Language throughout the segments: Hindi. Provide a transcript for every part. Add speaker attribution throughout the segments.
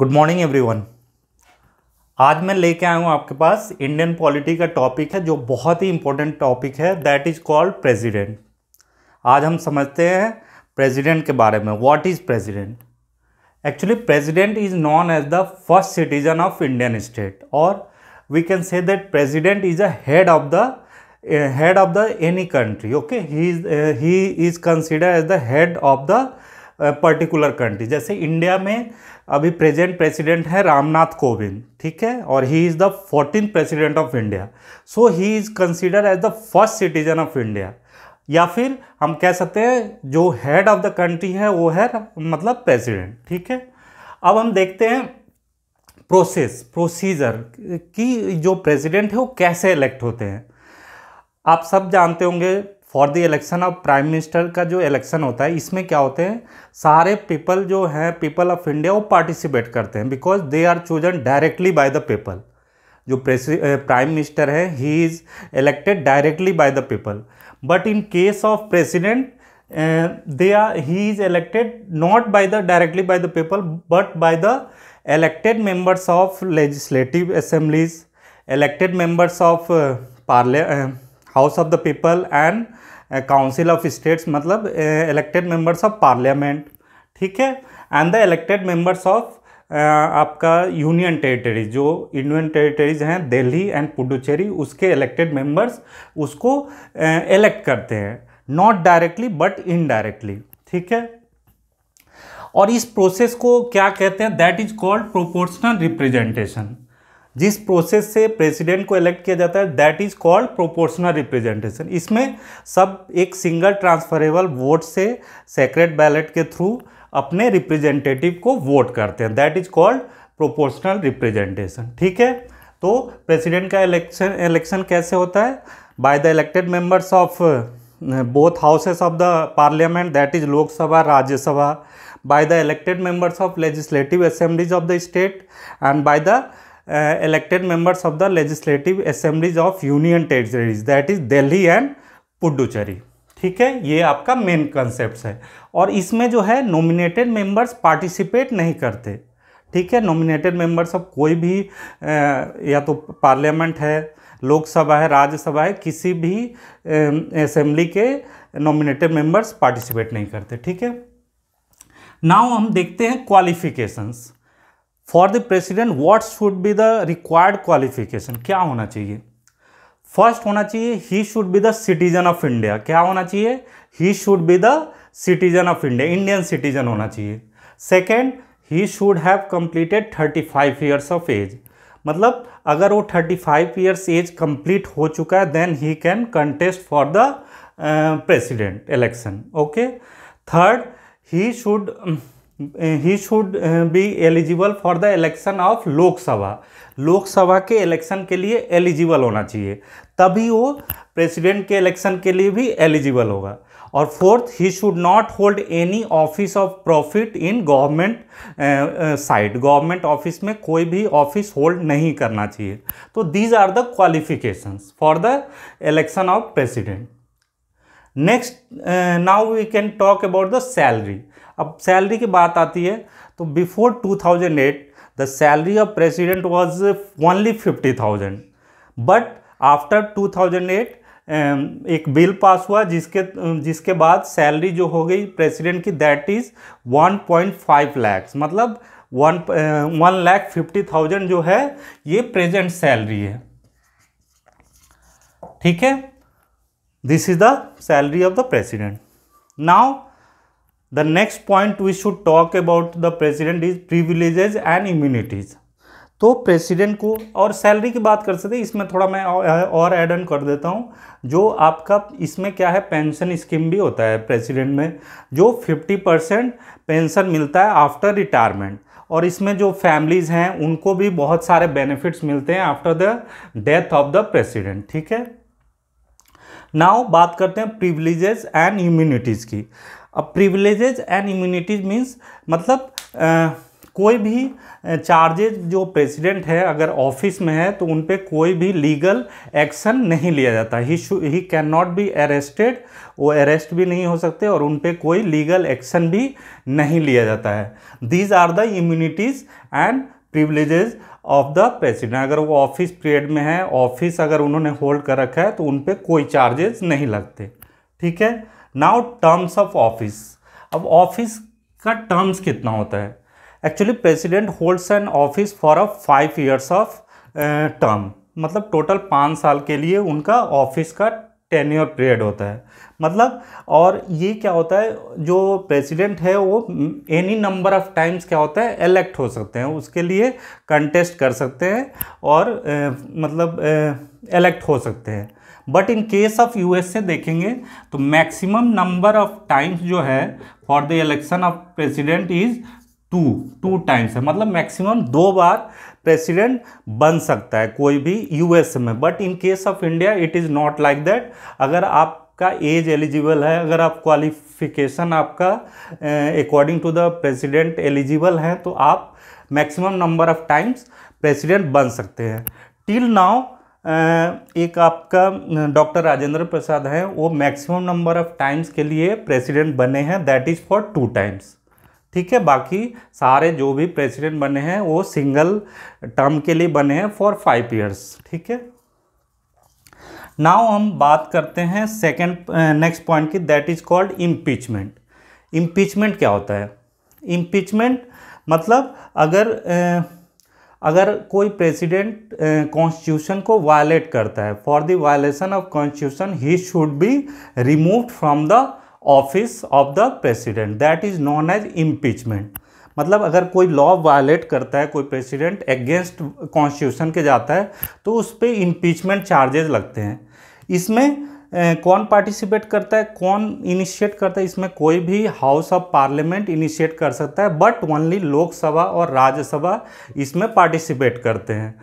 Speaker 1: Good morning everyone. आज मैं लेके आया हूँ आपके पास इंडियन पॉलिटी का टॉपिक है जो बहुत ही इंपॉर्टेंट टॉपिक है, दैट इज कॉल्ड प्रेसिडेंट। आज हम समझते हैं प्रेसिडेंट के बारे में। What is president? Actually president is known as the first citizen of Indian state, और we can say that president is a head of the any country. Okay, he is consider as the head of the particular country. जैसे इंडिया में अभी प्रेजेंट प्रेसिडेंट है रामनाथ कोविंद, ठीक है, और he is the 14th president of India. So he is consider as the first citizen of India. या फिर हम कह सकते हैं जो हेड ऑफ द कंट्री है वो है मतलब प्रेसिडेंट, ठीक है। अब हम देखते हैं प्रोसीजर कि जो प्रेसिडेंट है वो कैसे इलेक्ट होते हैं। आप सब जानते होंगे for the election of prime minister का जो इलेक्शन होता है, इसमें क्या होते हैं, सारे पीपल जो हैं पीपल ऑफ इंडिया वो पार्टिसिपेट करते हैं because they are chosen directly by the people. जो प्राइम मिनिस्टर है he is elected directly by the people, but in case of president he is elected not by the directly by the people but by the elected members of legislative assemblies, elected members of House of the People and Council of States, मतलब elected members of Parliament, ठीक है, and the elected members of आपका यूनियन टेरिटरीज, जो यूनियन टेरिटरीज हैं दिल्ली एंड पुडुचेरी, उसके इलेक्टेड मेंबर्स उसको इलेक्ट करते हैं, नॉट डायरेक्टली बट इनडायरेक्टली, ठीक है। और इस प्रोसेस को क्या कहते हैं, that is called proportional representation. जिस प्रोसेस से प्रेसिडेंट को इलेक्ट किया जाता है that is called proportional representation. इसमें सब एक सिंगल ट्रांसफरेबल वोट से सेक्रेट बैलेट के थ्रू अपने रिप्रेजेंटेटिव को वोट करते हैं, that is called proportional representation, ठीक है। तो प्रेसिडेंट का इलेक्शन कैसे होता है, by the elected members of both houses of the parliament, that is Lok Sabha Rajya Sabha, by the elected members of legislative assemblies of the state and by the elected members of the legislative assemblies of union territories, that is Delhi and Puducherry, ठीक है। ये आपका मेन कंसेप्ट है। और इसमें जो है नॉमिनेटेड मेंबर्स पार्टिसिपेट नहीं करते, ठीक है। नॉमिनेटेड मेंबर्स ऑफ कोई भी या तो पार्लियामेंट है, लोकसभा है, राज्यसभा है, किसी भी असेंबली के नॉमिनेटेड मेंबर्स पार्टिसिपेट नहीं करते, ठीक है। नाउ हम देखते हैं qualifications for the president. What should be the required qualification, क्या होना चाहिए। फर्स्ट होना चाहिए he should be the citizen of India. क्या होना चाहिए, he should be the citizen of India, Indian citizen होना चाहिए। Second, he should have completed 35 years of age, मतलब अगर वो 35 ईयर्स एज कंप्लीट हो चुका है then he can contest for the president election, okay. Third, he should be eligible for the election of Lok Sabha. Lok Sabha के इलेक्शन के लिए एलिजिबल होना चाहिए, तभी वो प्रेसिडेंट के इलेक्शन के लिए भी एलिजिबल होगा। और fourth, he should not hold any office of profit in government side, government office में कोई भी ऑफिस होल्ड नहीं करना चाहिए। तो these are the qualifications for the election of president. Next, now we can talk about the salary. अब सैलरी की बात आती है तो before 2008 the salary of president was only 50,000, but after 2008 एक बिल पास हुआ जिसके बाद सैलरी जो हो गई प्रेसिडेंट की दैट इज 1.5 लाख, मतलब 1,50,000 जो है ये प्रेजेंट सैलरी है, ठीक है। This is the salary of the president. Now, the next point we should talk about the president is privileges and immunities. तो प्रेसिडेंट को और सैलरी की बात कर सकते हैं, इसमें थोड़ा मैं और ऐड ऑन कर देता हूँ। जो आपका इसमें क्या है, पेंशन स्कीम भी होता है प्रेसिडेंट में, जो 50% पेंशन मिलता है आफ्टर रिटायरमेंट, और इसमें जो फैमिलीज़ हैं उनको भी बहुत सारे बेनिफिट्स मिलते हैं after the death of the president, ठीक है। नाउ बात करते हैं प्रिविलेजेस एंड इम्यूनिटीज़ की। अब प्रिविलेजेस एंड इम्यूनिटीज मीन्स मतलब कोई भी चार्जेज जो प्रेसिडेंट है अगर ऑफिस में है तो उन पे कोई भी लीगल एक्शन नहीं लिया जाता। He can not be arrested, वो अरेस्ट भी नहीं हो सकते और उन पे कोई लीगल एक्शन भी नहीं लिया जाता है। These are the immunities and privileges of the president. अगर वो ऑफिस पीरियड में है, ऑफिस अगर उन्होंने होल्ड कर रखा है तो उन पे कोई चार्जेस नहीं लगते। ठीक है। Now terms of office. अब ऑफिस का टर्म्स कितना होता है? Actually president holds an office for a 5 years of term, मतलब टोटल 5 साल के लिए उनका ऑफिस का टेन्योर पीरियड होता है। मतलब और ये क्या होता है, जो प्रेसिडेंट है वो एनी नंबर ऑफ टाइम्स क्या होता है, इलेक्ट हो सकते हैं, उसके लिए कंटेस्ट कर सकते हैं और मतलब इलेक्ट हो सकते हैं। But in case of US से देखेंगे तो मैक्सिमम नंबर ऑफ टाइम्स जो है for the election of president is two times है, मतलब मैक्सिमम 2 बार प्रेसिडेंट बन सकता है कोई भी यूएस में। But in case of India it is not like that. अगर आपका एज एलिजिबल है, अगर आप क्वालिफिकेशन आपका according to the president eligible है तो आप maximum number of times president बन सकते हैं। टिल नाउ एक आपका डॉक्टर राजेंद्र प्रसाद हैं, वो मैक्सिमम नंबर ऑफ टाइम्स के लिए प्रेसिडेंट बने हैं, दैट इज़ फॉर 2 times। ठीक है। बाकी सारे जो भी प्रेसिडेंट बने हैं वो सिंगल टर्म के लिए बने हैं फॉर 5 years। ठीक है। नाउ हम बात करते हैं नेक्स्ट पॉइंट की, that is called impeachment. Impeachment क्या होता है? इम्पीचमेंट मतलब अगर कोई प्रेसिडेंट कॉन्स्टिट्यूशन को वायलेट करता है, for the violation of constitution he should be removed from the office of the president, that is known as impeachment. मतलब अगर कोई लॉ वायलेट करता है, कोई प्रेसिडेंट अगेंस्ट कॉन्स्टिट्यूशन के जाता है तो उस पर इम्पीचमेंट चार्जेस लगते हैं। इसमें कौन पार्टिसिपेट करता है, कौन इनिशिएट करता है? इसमें कोई भी हाउस ऑफ पार्लियामेंट इनिशिएट कर सकता है, बट ओनली लोकसभा और राज्यसभा इसमें पार्टिसिपेट करते हैं।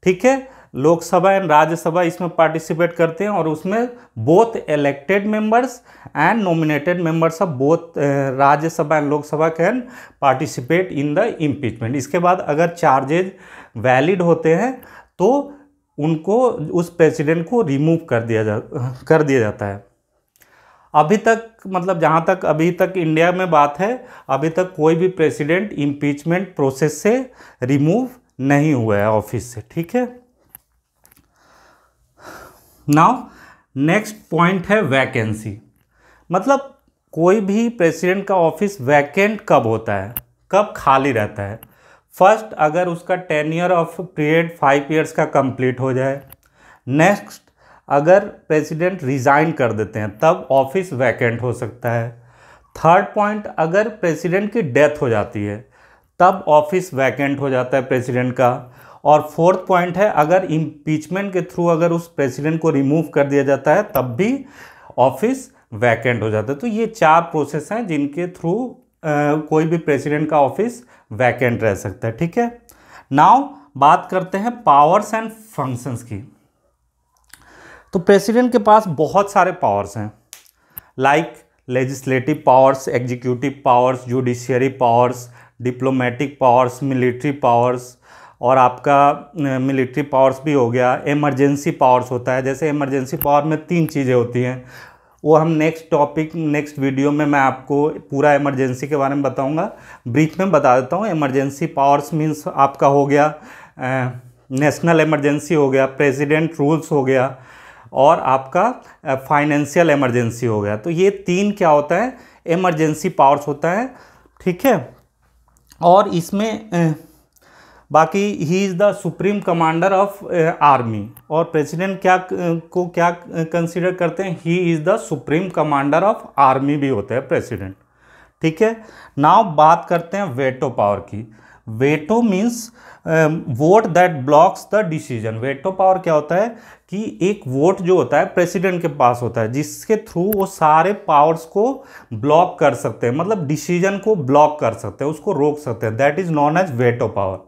Speaker 1: ठीक है। लोकसभा एंड राज्यसभा इसमें पार्टिसिपेट करते हैं और उसमें both elected members and nominated members of both Rajya Sabha and Lok Sabha can participate in the impeachment. इसके बाद अगर चार्जेज वैलिड होते हैं तो उनको, उस प्रेसिडेंट को रिमूव कर दिया जाता है। अभी तक मतलब जहाँ तक अभी तक इंडिया में बात है, अभी तक कोई भी प्रेसिडेंट इम्पीचमेंट प्रोसेस से रिमूव नहीं हुआ है ऑफिस से। ठीक है। नाउ नेक्स्ट पॉइंट है वैकेंसी। मतलब कोई भी प्रेसिडेंट का ऑफिस वैकेंट कब होता है, कब खाली रहता है? फर्स्ट, अगर उसका टेन्योर ऑफ पीरियड 5 years का कंप्लीट हो जाए। नेक्स्ट, अगर प्रेसिडेंट रिज़ाइन कर देते हैं तब ऑफिस वैकेंट हो सकता है। थर्ड पॉइंट, अगर प्रेसिडेंट की डेथ हो जाती है तब ऑफिस वैकेंट हो जाता है प्रेसिडेंट का। और फोर्थ पॉइंट है, अगर इम्पीचमेंट के थ्रू अगर उस प्रेसिडेंट को रिमूव कर दिया जाता है तब भी ऑफिस वैकेंट हो जाता है। तो ये 4 प्रोसेस हैं जिनके थ्रू कोई भी प्रेसिडेंट का ऑफिस वैकेंट रह सकता है। ठीक है। नाउ बात करते हैं पावर्स एंड फंक्शंस की। तो प्रेसिडेंट के पास बहुत सारे पावर्स हैं, like legislative powers, executive powers, judiciary powers, diplomatic powers, military powers, और आपका मिलिट्री पावर्स भी हो गया। इमरजेंसी पावर्स होता है, जैसे इमरजेंसी पावर में 3 चीज़ें होती हैं, वो हम नेक्स्ट वीडियो में मैं आपको पूरा इमरजेंसी के बारे में बताऊंगा। ब्रीफ में बता देता हूँ। इमरजेंसी पावर्स मीन्स आपका हो गया नेशनल इमरजेंसी हो गया, प्रेसिडेंट रूल्स हो गया, और आपका फाइनेंशियल इमरजेंसी हो गया। तो ये 3 क्या होता है, इमरजेंसी पावर्स होता है। ठीक है। और इसमें बाकी ही is the supreme commander of army, और प्रेसिडेंट क्या कंसीडर करते हैं, ही is the supreme commander of army भी होता है प्रेसिडेंट। ठीक है। नाउ बात करते हैं वेटो पावर की। Veto means vote that blocks the decision. Veto power क्या होता है कि एक वोट जो होता है प्रेसिडेंट के पास होता है, जिसके थ्रू वो सारे पावर्स को ब्लॉक कर सकते हैं, मतलब डिसीजन को ब्लॉक कर सकते हैं, उसको रोक सकते हैं, that is known as veto power.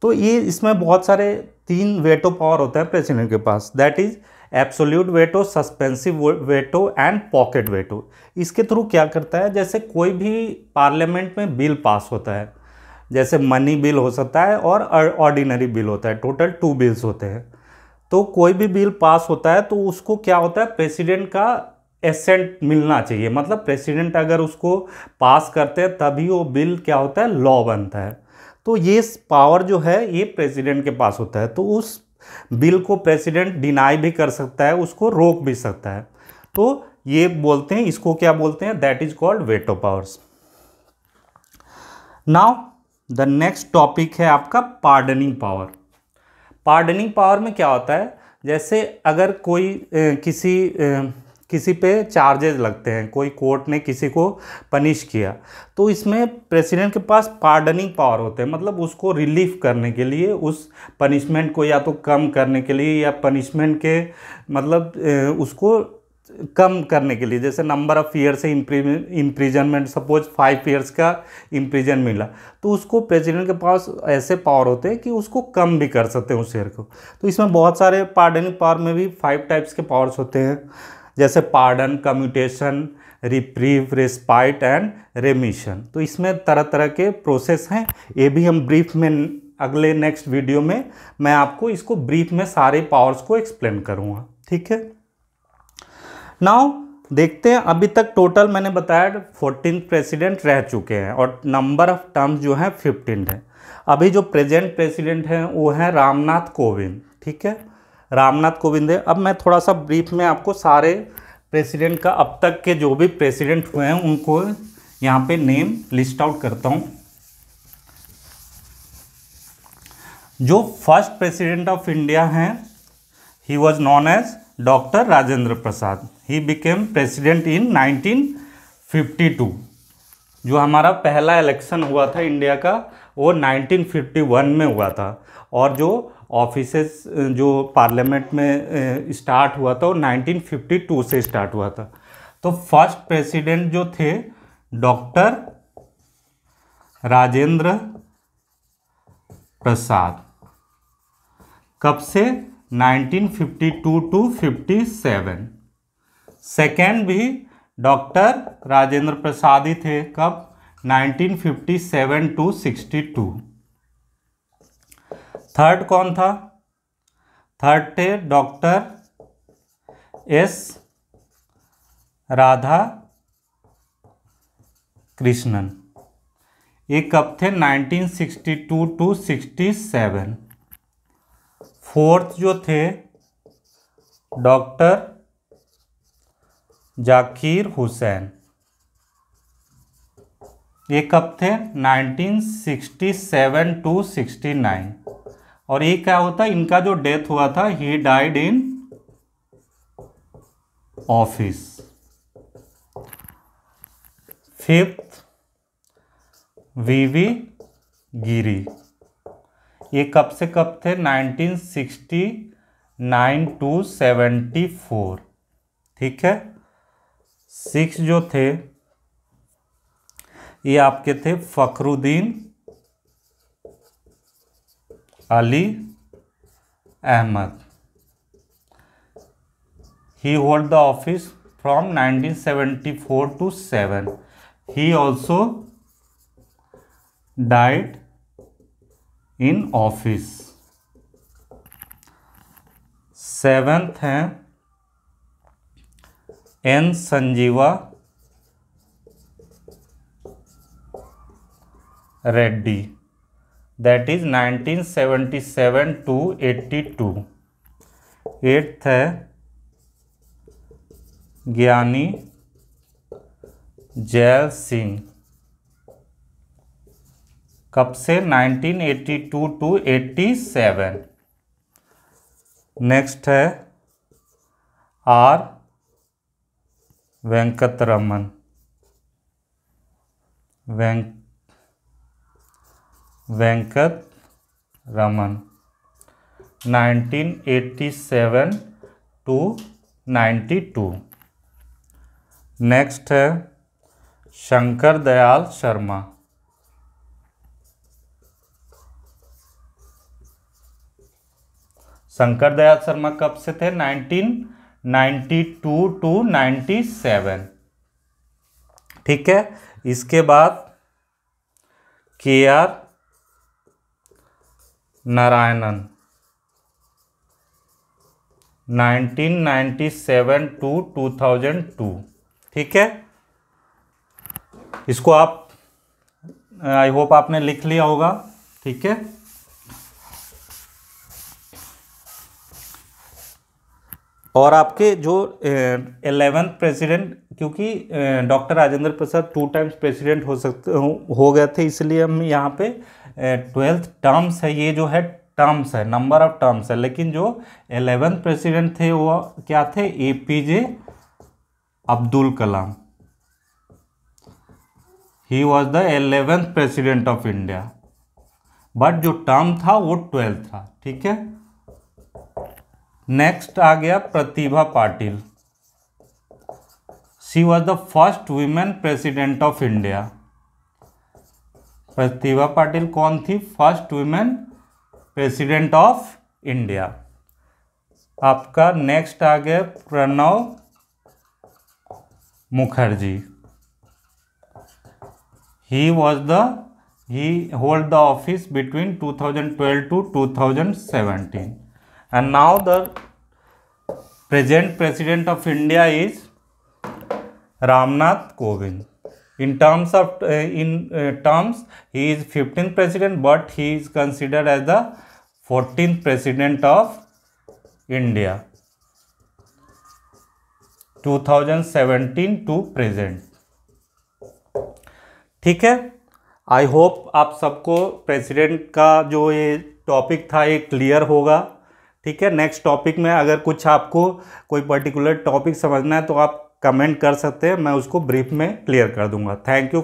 Speaker 1: तो ये इसमें बहुत सारे 3 वेटो पावर होता है प्रेसिडेंट के पास, that is absolute veto, suspensive veto and pocket veto. इसके थ्रू क्या करता है, जैसे कोई भी पार्लियामेंट में बिल पास होता है, जैसे मनी बिल हो सकता है और ऑर्डिनरी बिल होता है, टोटल 2 बिल्स होते हैं। तो कोई भी बिल पास होता है तो उसको क्या होता है, प्रेसिडेंट का एसेंट मिलना चाहिए, मतलब प्रेसिडेंट अगर उसको पास करते हैं तभी वो बिल क्या होता है, लॉ बनता है। तो ये पावर जो है ये प्रेसिडेंट के पास होता है। तो उस बिल को प्रेसिडेंट डिनाई भी कर सकता है, उसको रोक भी सकता है। तो ये बोलते हैं, इसको क्या बोलते हैं, that is called veto powers. Now the next topic है आपका पार्डनिंग पावर। पार्डनिंग पावर में क्या होता है, जैसे अगर कोई किसी पे चार्जेस लगते हैं, कोई कोर्ट ने किसी को पनिश किया, तो इसमें प्रेसिडेंट के पास पार्डनिंग पावर होते हैं, मतलब उसको रिलीफ करने के लिए, उस पनिशमेंट को या तो कम करने के लिए या पनिशमेंट के मतलब उसको कम करने के लिए। जैसे नंबर ऑफ ईयर से इम्प्रिजनमेंट, सपोज 5 ईयर्स का इम्प्रिजन मिला, तो उसको प्रेसिडेंट के पास ऐसे पावर होते हैं कि उसको कम भी कर सकते हैं उस ईयर को। तो इसमें बहुत सारे पार्डनिंग पावर में भी 5 टाइप्स के पावर्स होते हैं, जैसे pardon, commutation, reprieve, respite and रेमिशन। तो इसमें तरह तरह के प्रोसेस हैं, ये भी हम ब्रीफ में अगले नेक्स्ट वीडियो में मैं आपको इसको ब्रीफ में सारे पावर्स को एक्सप्लेन करूँगा, ठीक है। नाउ देखते हैं, अभी तक टोटल मैंने बताया 14 प्रेसिडेंट रह चुके हैं और नंबर ऑफ टर्म्स जो है 15 है। अभी जो प्रेजेंट प्रेसिडेंट हैं वो हैं रामनाथ कोविंद, ठीक है, रामनाथ कोविंद है। अब मैं थोड़ा सा ब्रीफ में आपको सारे प्रेसिडेंट का अब तक के जो भी प्रेसिडेंट हुए हैं उनको यहाँ पे नेम लिस्ट आउट करता हूँ। जो फर्स्ट प्रेसिडेंट ऑफ इंडिया हैं, he was known as doctor Rajendra Prasad. He became president in 1952। जो हमारा पहला इलेक्शन हुआ था इंडिया का वो 1951 में हुआ था, और जो ऑफिसेस जो पार्लियामेंट में स्टार्ट हुआ था वो 1952 से स्टार्ट हुआ था। तो फर्स्ट प्रेसिडेंट जो थे डॉक्टर राजेंद्र प्रसाद, कब से, 1952 टू 57। सेकेंड भी डॉक्टर राजेंद्र प्रसाद ही थे, कब, 1957 टू 62। थर्ड कौन था, थर्ड थे डॉक्टर एस राधा कृष्णन, ये कब थे, 1962 टू 67। फोर्थ जो थे डॉक्टर जाकिर हुसैन, ये कब थे, 1967 टू 69। और ये क्या होता है, इनका जो डेथ हुआ था, he died in office. Fifth V V Giri, ये कब से कब थे, 1969 टू 74, ठीक है। सिक्स जो थे ये आपके थे Fakhruddin Ali Ahmed. He hold the office from 1974 to 7। He also died in office. Seventh हैं N Sanjiva Reddy, that is 1977 to 82। Eighth है ज्ञानी जैल सिंह, कब से, 1982 टू 87। नेक्स्ट है R Venkataraman, Venkataraman 1987 to 92। Next है शंकर दयाल शर्मा, शंकर दयाल शर्मा कब से थे, 1992 टू 97, ठीक है। इसके बाद के आर नारायणन 1997 to 2002। ठीक है, इसको आप आई होप आपने लिख लिया होगा। ठीक है, और आपके जो 11th प्रेसिडेंट, क्योंकि डॉक्टर राजेंद्र प्रसाद 2 टाइम्स प्रेसिडेंट हो गए थे, इसलिए हम यहाँ पे 12th टर्म्स है, ये जो है टर्म्स है, नंबर ऑफ टर्म्स है, लेकिन जो 11th प्रेसिडेंट थे वो क्या थे, APJ Abdul Kalam. He was the 11th president of India, but जो टर्म था वो 12 था। ठीक है, नेक्स्ट आ गया Pratibha Patil. She was the first women president of India. Pratibha Patil कौन थी, first women president of India. आपका नेक्स्ट आ गया Pranab Mukherjee. He hold the office between 2012 to 2017, and now the present president of India is Ramnath Kovind. In terms he is 15th president, but he is considered as the 14th president of India 2017 to present। ठीक है, आई होप आप सबको प्रेसिडेंट का जो ये टॉपिक था ये क्लियर होगा। ठीक है, नेक्स्ट टॉपिक में अगर कुछ आपको कोई पर्टिकुलर टॉपिक समझना है तो आप कमेंट कर सकते हैं, मैं उसको ब्रीफ में क्लियर कर दूंगा। Thank you.